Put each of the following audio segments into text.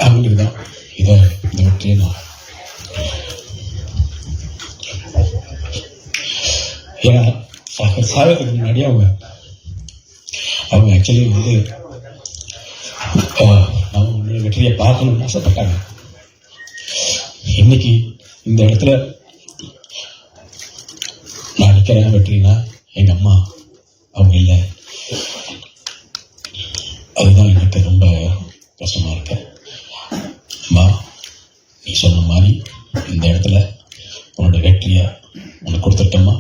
அவங்களுக்கு தான் இதை இந்த வெற்றியை நான் ஏன்னா சாகிறதுக்கு முன்னாடி அவங்க ஆக்சுவலி வந்து நம்ம வெற்றியை பார்க்கணும்னு ஆசைப்பட்டாங்க. இன்னைக்கு இந்த இடத்துல நான் நிற்கிறேன் வெற்றினா எங்கள் அம்மா அவங்க இல்லை. அதுதான் எனக்கு ரொம்ப கஷ்டமா இருக்கு. அம்மா, நீ சொன்ன மாதிரி இந்த இடத்துல உன்னோட வெற்றியை உனக்கு கொடுத்துட்டோம்மா.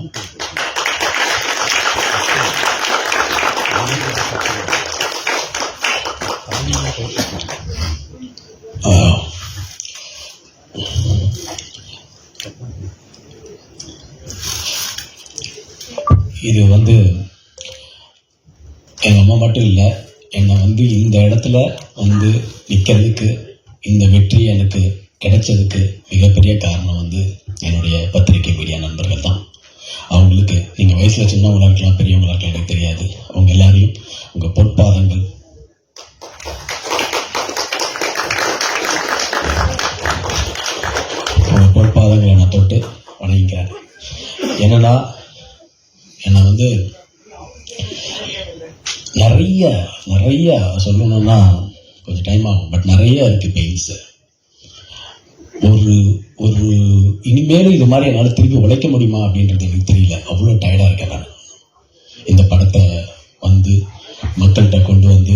இது வந்து எங்கள் அம்மா மட்டும் இல்லை, என்னை வந்து இந்த இடத்துல வந்து நிற்கிறதுக்கு, இந்த வெற்றி எனக்கு கிடைச்சதுக்கு மிகப்பெரிய காரணம் வந்து என்னுடைய பத்திரிகை மீடியா நண்பர்கள் தான். அவங்களுக்கு நீங்கள் வயசில் சின்னவங்களாக இருக்கலாம், பெரியவங்களாக இருக்கலாம், எனக்கு தெரியாது. அவங்க எல்லாரையும் உங்கள் பொற்பாதங்கள் நான் தொட்டு வணங்கிக்கிறேன். என்னன்னா என்னை வந்து நிறைய சொல்லணும்னா கொஞ்சம் டைம் ஆகும், பட் நிறைய இருக்கு பெயின்ஸ். ஒரு இனிமேலும் இது மாதிரி என்னால் திருப்பி உழைக்க முடியுமா அப்படின்றது எனக்கு தெரியல. அவ்வளோ டயர்டாக இருக்கேன் நான். இந்த படத்தை வந்து மக்கள்கிட்ட கொண்டு வந்து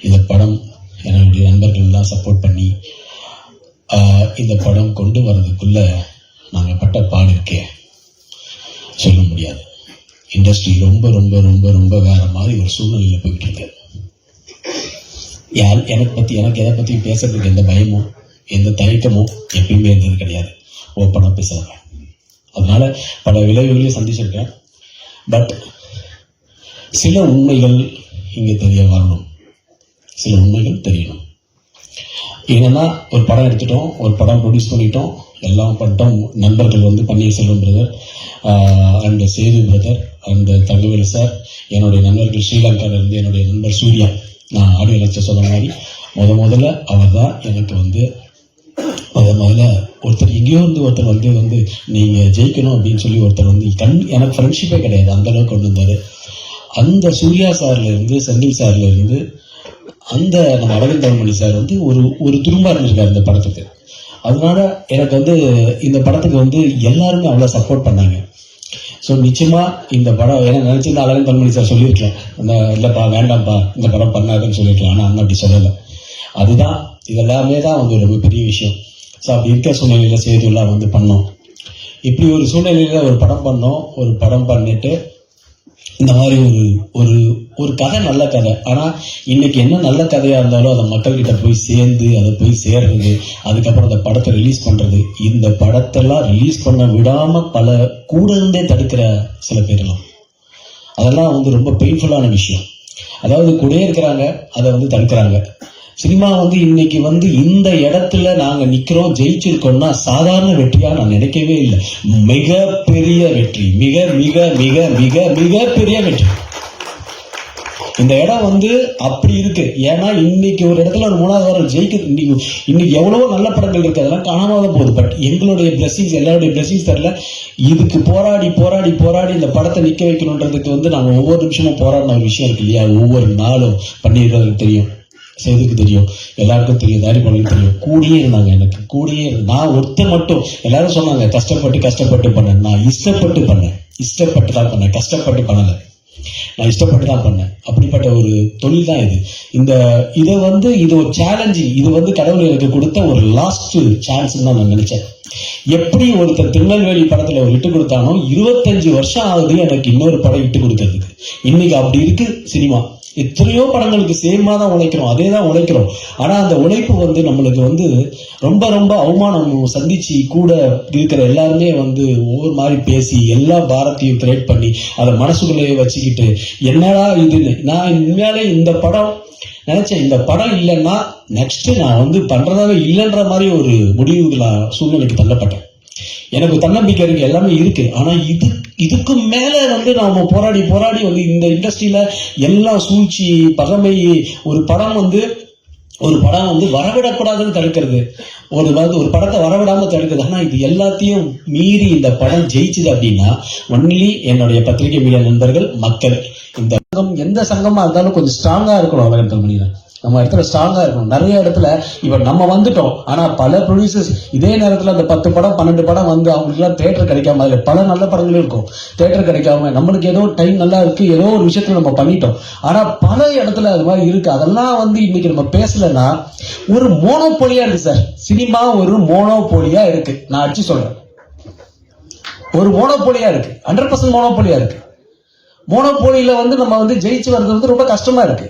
இந்த படம் என்னுடைய நண்பர்கள்லாம் சப்போர்ட் பண்ணி இந்த படம் கொண்டு வர்றதுக்குள்ள நாங்கள் பட்ட பாடு இருக்கே சொல்ல முடியாது. இண்டஸ்ட்ரி ரொம்ப ரொம்ப ரொம்ப ரொம்ப வேற மாதிரி ஒரு சூழ்நிலையில் போயிட்டு இருக்கு. எனக்கு எதை பற்றி பேசுறதுக்கு எந்த பயமோ எந்த தயக்கமோ எப்பயுமே இருந்தது கிடையாது. ஓப்பனாக பேசுகிறேன். அதனால பல விளைவுகளையும் சந்திச்சிருக்கேன். பட் சில உண்மைகள் இங்கே தெரிய வரணும், சில உண்மைகள் தெரியணும். ஏன்னா ஒரு படம் எடுத்துட்டோம், ஒரு படம் ப்ரொடியூஸ் பண்ணிட்டோம், எல்லாம் பண்ணிட்டோம். நண்பர்கள் வந்து Panneerselvam brother and Sethu brother and Thangavelu sir, என்னுடைய நண்பர்கள் ஸ்ரீலங்காவிலிருந்து என்னுடைய நண்பர் சூர்யா. நான் ஆடியோ லட்சம் சொன்ன மாதிரி முதல்ல அவர் தான் எனக்கு வந்து முதல்ல ஒருத்தர் எங்கேயோ வந்து ஒருத்தர் வந்து நீங்கள் ஜெயிக்கணும் அப்படின்னு சொல்லி ஒருத்தர் வந்து எனக்கு ஃப்ரெண்ட்ஷிப்பே கிடையாது, அந்த அளவுக்கு கொண்டு வந்தார். அந்த சூர்யா சார்லேருந்து செந்தில் சார்லேருந்து அந்த நம்ம அரவிந்தமணி சார் வந்து ஒரு துரும்பா இருந்திருக்காரு இந்த படத்துக்கு. அதனால எனக்கு வந்து இந்த படத்துக்கு வந்து எல்லாருமே அவ்வளோ சப்போர்ட் பண்ணாங்க. ஸோ நிச்சயமா இந்த படம் ஏன்னா நினைச்சிருந்தா அரவிந்தமணி சார் சொல்லியிருக்கலாம், இல்லைப்பா வேண்டாம்ப்பா இந்த படம் பண்ணாதுன்னு சொல்லியிருக்கலாம். ஆனால் அண்ணன் அப்படி சொல்லலை. அதுதான் இதெல்லாமே தான் வந்து ரொம்ப பெரிய விஷயம். ஸோ அப்படி இருக்க சூழ்நிலையில் சேதுலாம் வந்து பண்ணோம். இப்படி ஒரு சூழ்நிலையில் ஒரு படம் பண்ணோம். ஒரு படம் பண்ணிட்டு இந்த மாதிரி ஒரு கதை, நல்ல கதை. ஆனால் இன்னைக்கு என்ன நல்ல கதையாக இருந்தாலும் அதை மக்கள்கிட்ட போய் சேர்ந்து அதை போய் சேர்றது, அதுக்கப்புறம் அந்த படத்தை ரிலீஸ் பண்ணுறது, இந்த படத்தெல்லாம் ரிலீஸ் பண்ண விடாமல் பல கூட இருந்தே தடுக்கிற சில பேரெல்லாம், அதெல்லாம் வந்து ரொம்ப பெயின்ஃபுல்லான விஷயம். அதாவது கூட இருக்கிறாங்க, அதை வந்து தடுக்கிறாங்க. சினிமா வந்து இன்னைக்கு வந்து இந்த இடத்துல நாங்க நிக்கிறோம், ஜெயிச்சிருக்கோம்னா சாதாரண வெற்றியா நான் நினைக்கவே இல்லை. மிகப்பெரிய வெற்றி, மிக மிக மிக மிக மிகப்பெரிய வெற்றி. இந்த இடம் வந்து அப்படி இருக்கு. ஏன்னா இன்னைக்கு ஒரு இடத்துல ஒரு 3வது வாரம் ஜெயிக்குது. இன்னைக்கு எவ்வளவோ நல்ல படங்கள் இருக்கு, அதெல்லாம் காணாம தான் போகுது. பட் எங்களுடைய பிளஸிங்ஸ், எல்லாருடைய பிளஸிங்ஸ் தெரியல. இதுக்கு போராடி போராடி போராடி இந்த படத்தை நிக்க வைக்கணுன்றதுக்கு வந்து நாங்க ஒவ்வொரு நிமிஷமும் போராடின ஒரு விஷயம் இருக்கு இல்லையா. ஒவ்வொரு நாளும் பண்ணிடுறதுக்கு தெரியும், சேதுக்கு தெரியும், எல்லாருக்கும் தெரியும், தாரிபாளையம் தெரியும். கூடியே இருந்தாங்க, எனக்கு கூடியே. நான் ஒருத்தர் மட்டும், எல்லாரும் சொன்னாங்க கஷ்டப்பட்டு பண்ணேன். நான் இஷ்டப்பட்டு பண்ணேன், இஷ்டப்பட்டு தான் பண்ணேன், கஷ்டப்பட்டு பண்ணலை. நான் இஷ்டப்பட்டு தான் பண்ணேன். அப்படிப்பட்ட ஒரு தொழில் தான் இது. இது ஒரு சேலஞ்சு. இது வந்து கடவுள் எனக்கு கொடுத்த ஒரு லாஸ்ட் சான்ஸ் தான் நான் நினைச்சேன். எப்படி ஒருத்தர் திருநெல்வேலி படத்துல ஒரு இட்டு கொடுத்தானோ 25 வருஷம் ஆகுது எனக்கு இன்னொரு படம் இட்டு கொடுக்கறதுக்கு. இன்னைக்கு அப்படி இருக்கு சினிமா. எத்தனையோ படங்களுக்கு சேமா தான் உழைக்கிறோம், அதே தான் உழைக்கிறோம். ஆனா அந்த உழைப்பு வந்து நம்மளுக்கு வந்து ரொம்ப ரொம்ப அவமானம் சந்திச்சு கூட இருக்கிற எல்லாருமே வந்து ஒவ்வொரு மாதிரி பேசி எல்லா பாரத்தையும் கிரியேட் பண்ணி அதை மனசுக்குள்ளேயே வச்சுக்கிட்டு என்னடா இதுன்னு. நான் உண்மையாலே இந்த படம் நினைச்சேன், இந்த படம் இல்லைன்னா நெக்ஸ்ட் நான் வந்து பண்றதாவே இல்லைன்ற மாதிரி ஒரு முடிவுக்கு நான் சூழ்நிலைக்கு தள்ளப்பட்டேன். எனக்கு தன்னம்பிக்கை இருக்கு, எல்லாமே இருக்கு. ஆனா இதுக்கு மேல வந்து நாம போராடி வந்து இந்த இண்டஸ்ட்ரியில எல்லாம் சூழ்ச்சி, பகமை, ஒரு படம் வந்து வரவிடக்கூடாதுன்னு தடுக்கிறது, ஒரு படத்தை வரவிடாம தடுக்கிறது. ஆனா இது எல்லாத்தையும் மீறி இந்த படம் ஜெயிச்சுது அப்படின்னா ஒன்லி என்னுடைய பத்திரிகை மீடியா நண்பர்கள், மக்கள். இந்த சங்கம் எந்த சங்கமா இருந்தாலும் கொஞ்சம் ஸ்ட்ராங்கா இருக்கணும். அழகன் மணிதான் நம்ம இடத்துல ஸ்ட்ராங்கா இருக்கணும். நிறைய இடத்துல இப்ப நம்ம வந்துட்டோம், ஆனா பல ப்ரொடியூசர்ஸ் இதே நேரத்துல அந்த 10 படம் 12 படம் வந்து அவங்களுக்கு எல்லாம் தேட்டர் கிடைக்காம, அதுல பல நல்ல படங்களும் இருக்கும், தேட்டர் கிடைக்காம நம்மளுக்கு ஏதோ டைம் நல்லா இருக்கு, ஏதோ ஒரு விஷயத்துல நம்ம பண்ணிட்டோம். ஆனா பல இடத்துல அது மாதிரி இருக்கு. அதெல்லாம் வந்து இன்னைக்கு நம்ம பேசலன்னா ஒரு மோனோபோலியா இருக்கு சார். சினிமா ஒரு மோனோபோலியா இருக்கு. நான் அடிச்சு சொல்றேன், ஒரு மோனோபோலியா இருக்கு, 100% மோனோபோலியா இருக்கு. மோனோபோலியில வந்து நம்ம வந்து ஜெயிச்சு வர்றது வந்து ரொம்ப கஷ்டமா இருக்கு.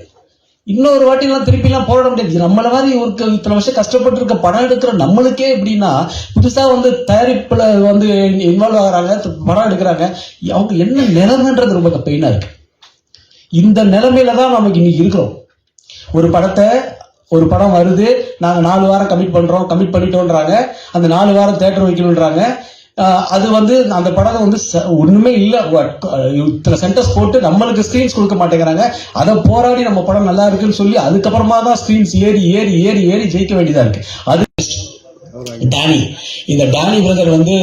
இன்னொரு வாட்டிலாம் திருப்பிலாம் போராட முடியாது. நம்மள மாதிரி ஒரு இத்தனை வருஷம் கஷ்டப்பட்டு இருக்க படம் எடுக்கிற நம்மளுக்கே எப்படின்னா, புதுசா வந்து தயாரிப்புல வந்து இன்வால்வ் ஆகுறாங்க, படம் எடுக்கிறாங்க, அவங்க என்ன நிலைமைன்றது ரொம்ப பெயினா இருக்கு. இந்த நிலைமையில தான் நமக்கு இன்னைக்கு இருக்கிறோம். ஒரு படம் வருது, நாங்க 4 வாரம் கமிட் பண்ணிட்டோன்றாங்க, அந்த 4 வாரம் தேட்டர் வைக்கணும்ன்றாங்க. அது வந்து அந்த படம் வந்து ஒண்ணுமே இல்ல, இத்தனை சென்டர்ஸ் போட்டு நம்மளுக்கு ஸ்கிரீன்ஸ் கொடுக்க மாட்டேங்கிறாங்க. அதை போராடி நம்ம படம் நல்லா இருக்குன்னு சொல்லி அதுக்கப்புறமா தான் ஸ்கிரீன்ஸ் ஏறி ஜெயிக்க வேண்டியதா இருக்கு. அது டானி, இந்த டானி பிரதர் வந்து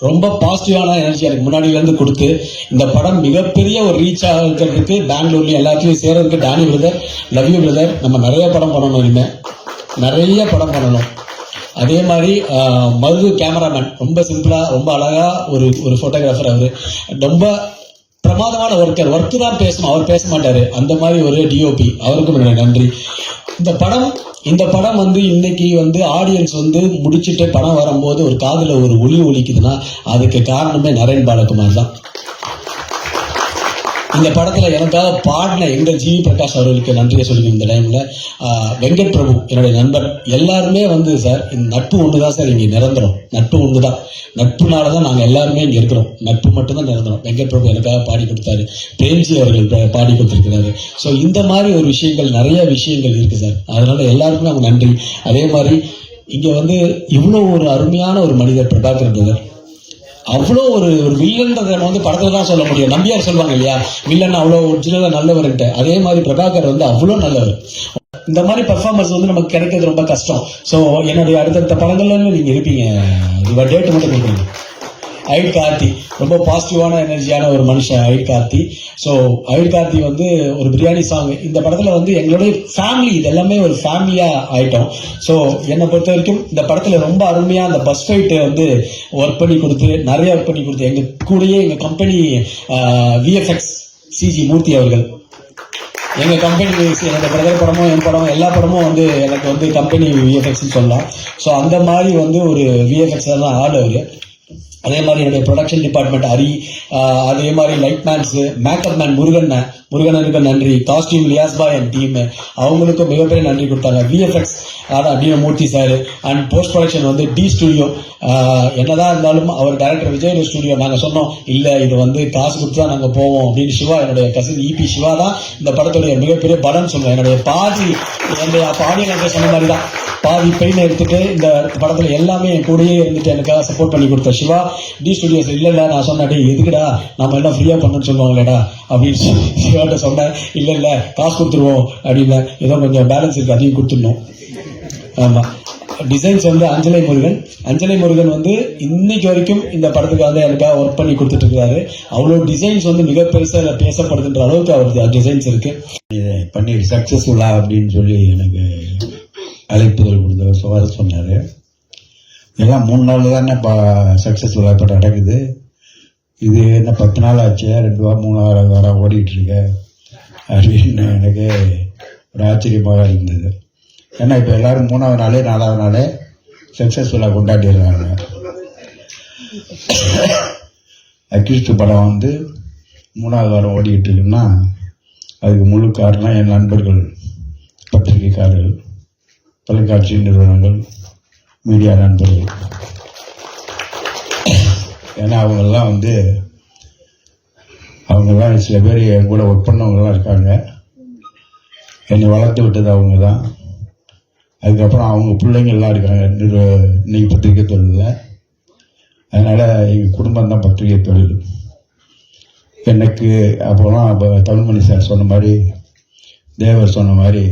ரொம்ப பாசிட்டிவான எனர்ஜி எனக்கு முன்னாடில இருந்து கொடுத்து இந்த படம் மிகப்பெரிய ஒரு ரீச் ஆகிறதுக்கு, பெங்களூர்லயும் எல்லாத்தையும் சேர்றதுக்கு Danny brother, love you brother. நம்ம நிறைய படம் பண்ணணும், இனிமே நிறைய படம் பண்ணணும். அதே மாதிரி மருது கேமராமேன், ரொம்ப சிம்பிளா ரொம்ப அழகா ஒரு போட்டோகிராஃபர். அவரு ரொம்ப பிரமாதமான ஒர்க்கு தான் பேசணும், அவர் பேச மாட்டாரு. அந்த மாதிரி ஒரு டிஓபி, அவருக்கும் நன்றி. இந்த படம் வந்து இன்னைக்கு வந்து ஆடியன்ஸ் வந்து முடிச்சுட்டு படம் வரும்போது ஒரு காதுல ஒரு ஒலி ஒலிக்குதுன்னா அதுக்கு காரணமே நரேன் பாலகுமார் தான். இந்த படத்துல எனக்காக பாடின எங்கள் ஜிவி பிரகாஷ் அவர்களுக்கு நன்றியை சொல்லிக்கணும். இந்த டைம்ல வெங்கட் பிரபு என்னுடைய நண்பர், எல்லாருமே வந்து சார் இந்த நட்பு ஒண்ணுதான் சார், இங்க நிரந்தரம். நட்பு ஒண்ணுதான், நட்புனாலதான் நாங்க எல்லாருமே இங்க இருக்கிறோம். நட்பு மட்டும்தான் நிரந்தரம். வெங்கட் பிரபு எனக்காக பாடி கொடுத்தாரு, பிரேம்ஜி அவர்கள் பாடி கொடுத்திருக்கிறாரு. ஸோ இந்த மாதிரி ஒரு நிறைய விஷயங்கள் இருக்கு சார். அதனால எல்லாருக்குமே அவங்க நன்றி. அதே மாதிரி இங்க வந்து இவ்வளவு ஒரு அருமையான ஒரு மனிதர் பிரபாகர் பிரதர். அவ்வளோ ஒரு வில்லன்றதை வந்து படத்துல தான் சொல்ல முடியும். நம்பியார் சொல்லுவாங்க இல்லையா, வில்லன் அவ்வளோ ஒரிஜினலா நல்லவர்ன்ட்டு. அதே மாதிரி பிரபாகர் வந்து அவ்வளோ நல்லவர். இந்த மாதிரி பர்ஃபார்மன்ஸ் வந்து நமக்கு கிடைக்கிறது ரொம்ப கஷ்டம். ஸோ என்னுடைய அடுத்தடுத்த படங்கள்ல நீங்க இருப்பீங்க. டேட் மட்டும் கொடுக்குறீங்க. ஐட் கார்த்தி ரொம்ப பாசிட்டிவான எனர்ஜியான ஒரு மனுஷன் ஐட் கார்த்தி. ஸோ ஐட் கார்த்தி வந்து ஒரு பிரியாணி சாங் இந்த படத்துல வந்து எங்களுடைய ஃபேமிலி, இது எல்லாமே ஒரு ஃபேமிலியா ஆயிட்டோம். ஸோ என்னை பொறுத்த வரைக்கும் இந்த படத்துல ரொம்ப அருமையா அந்த பஸ் ஃபைட் வந்து ஒர்க் பண்ணி கொடுத்து, நிறைய ஒர்க் பண்ணி கொடுத்து, எங்க கூடயே எங்க கம்பெனி விஎஃப்எக்ஸ் சிஜி மூர்த்தி அவர்கள், எங்க கம்பெனி என்னோட பிரதர் படமும் என் படம் எல்லா படமும் வந்து எனக்கு வந்து கம்பெனி விஎஃப்எக்ஸ் சொல்லலாம். ஸோ அந்த மாதிரி வந்து ஒரு விஎஃப்எக்ஸ் தான் ஆள் அவரு. அதே மாதிரி என்னுடைய ப்ரொடக்ஷன் டிபார்ட்மெண்ட் ஹரி, அதே மாதிரி லைட் மேன்ஸ், மேக்கப் மேன் முருகனுக்கு நன்றி, costume Liyas bhai and team, அவங்களுக்கும் மிகப்பெரிய நன்றி கொடுத்தாங்க. விஎஃப்எக்ஸ் அதான் T Murthy sir, and post production வந்து டி ஸ்டுடியோ. என்னதான் இருந்தாலும் அவர் டைரக்டர் விஜய் ஸ்டுடியோ. நாங்க சொன்னோம் இல்ல இது வந்து காசு கொடுத்து தான் நாங்க போவோம் அப்படின்னு. சிவா, என்னுடைய கசின் இபி சிவா தான் இந்த படத்துடைய மிகப்பெரிய படம் சொல்லுவேன். என்னுடைய ஆடியன்ஸ் சொன்ன மாதிரி தான் பாதி பெயினை எடுத்துட்டு இந்த படத்துல எல்லாமே என் கூடயே இருந்துட்டு எனக்காக சப்போர்ட் பண்ணி கொடுத்த சிவா. டி ஸ்டுடியோஸ் இல்ல நான் சொன்னே, எதுக்குடா நம்ம எல்லாம் ஃப்ரீயா பண்ணணும்னு சொல்லுவாங்களேடா அப்படின்னு சிவாட்ட சொன்னேன். இல்ல காசு கொடுத்துருவோம் அப்படின்னு, ஏதோ கொஞ்சம் பேலன்ஸ் இருக்கு அதையும் கொடுத்துடணும். ஆமா, டிசைன்ஸ் வந்து அஞ்சலை முருகன் வந்து இன்னைக்கு வரைக்கும் இந்த படத்துக்கு வந்து எனக்காக ஒர்க் பண்ணி கொடுத்துட்டு இருக்காரு. அவ்வளோ டிசைன்ஸ் வந்து மிக பெருசா பேசப்படுதுன்ற அளவுக்கு அவருக்கு டிசைன்ஸ் இருக்கு. பண்ணி சக்சஸ்ஃபுல்லா அப்படின்னு சொல்லி எனக்கு அழைப்புதல் கொடுத்த வர சொன்னாரு. எல்லாம் 3 நாள் தானே சக்சஸ்ஃபுல்லா இப்போ நடக்குது. இது என்ன 10 நாள் ஆச்சு, 2 வாரம் 3 வாரம் ஓடிட்டு இருக்க அப்படின்னு எனக்கு ஒரு ஆச்சரியமாக இருந்தது. ஏன்னா இப்போ எல்லாரும் 3ஆவது நாளே 4ஆவது நாளே சக்சஸ்ஃபுல்லாக கொண்டாடிடுறாங்க. அக்யூஸ்ட் படம் வந்து 3ஆவது வாரம் ஓடிக்கிட்டு இருக்குன்னா அதுக்கு முழு காரணம் என் நண்பர்கள், பத்திரிகைக்காரர்கள், தொலைக்காட்சி நிறுவனங்கள், மீடியா நண்பர்கள். ஏன்னா அவங்கெல்லாம் சில பேர் என் கூட ஒர்க் பண்ணவங்கலாம் இருக்காங்க. என்னை வளர்த்து விட்டது அவங்க தான். அதுக்கப்புறம் அவங்க பிள்ளைங்க எல்லாம் இருக்காங்க இன்னைக்கு பத்திரிக்கை தொழிலில். அதனால் எங்கள் குடும்பம் தான் பத்திரிகை தொழில். எனக்கு அப்போலாம் தமிழ்மணி சார் சொன்ன மாதிரி, தேவர் சொன்ன மாதிரி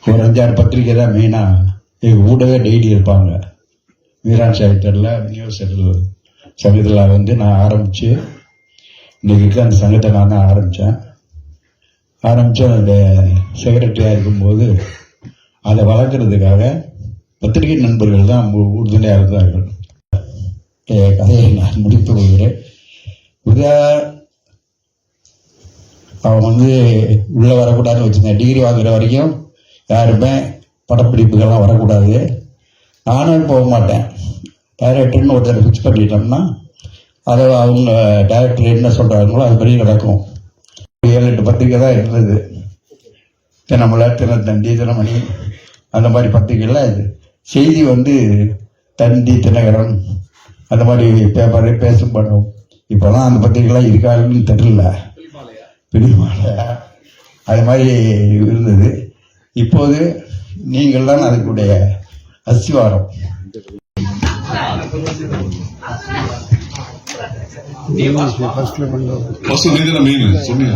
ஒரு 5-6 பத்திரிகை தான் மெயினாக எங்கள் கூடவே டெய்லி இருப்பாங்க. வீரான் சாகித்யத்தில் நியூஸ் செட்டில் சங்கத்தில் வந்து நான் ஆரம்பித்து இன்றைக்கி இருக்க அந்த சங்கத்தை நான் தான் ஆரம்பித்து அந்த செக்ரட்டரியாக இருக்கும்போது அதை வளர்க்குறதுக்காக பத்திரிகை நண்பர்கள் தான் உறுதுணையாக இருந்தார்கள். கதையை நான் முடித்து கொள்கிறேன். அவன் வந்து உள்ளே வரக்கூடாதுன்னு வச்சுருந்தேன். டிகிரி வாங்குற வரைக்கும் யாருமே படப்பிடிப்புகள்லாம் வரக்கூடாது. நானும் போக மாட்டேன். டைரக்டர்னு ஒருத்தர் ஃபிக்ஸ் பண்ணிட்டோம்னா அதை அவங்க டைரக்டர் என்ன சொல்கிறாங்களோ அது படி நடக்கும். 7-8 பத்திரிக்கை தான் இருந்தது. தினமலர், தினத்தந்தி, தினமணி, அந்த மாதிரி பத்திரிக்கைலாம் இது. செய்தி வந்து தந்தி, தினகரன் அந்த மாதிரி பேப்பரு பேசும் படம். இப்போலாம் அந்த பத்திரிக்கைலாம் இருக்காதுன்னு தெரியல. பிடிமால அது மாதிரி இருந்தது. இப்போது நீங்கள் தான் அதுக்குடைய அஸ்திவாரம். சொன்னீங்க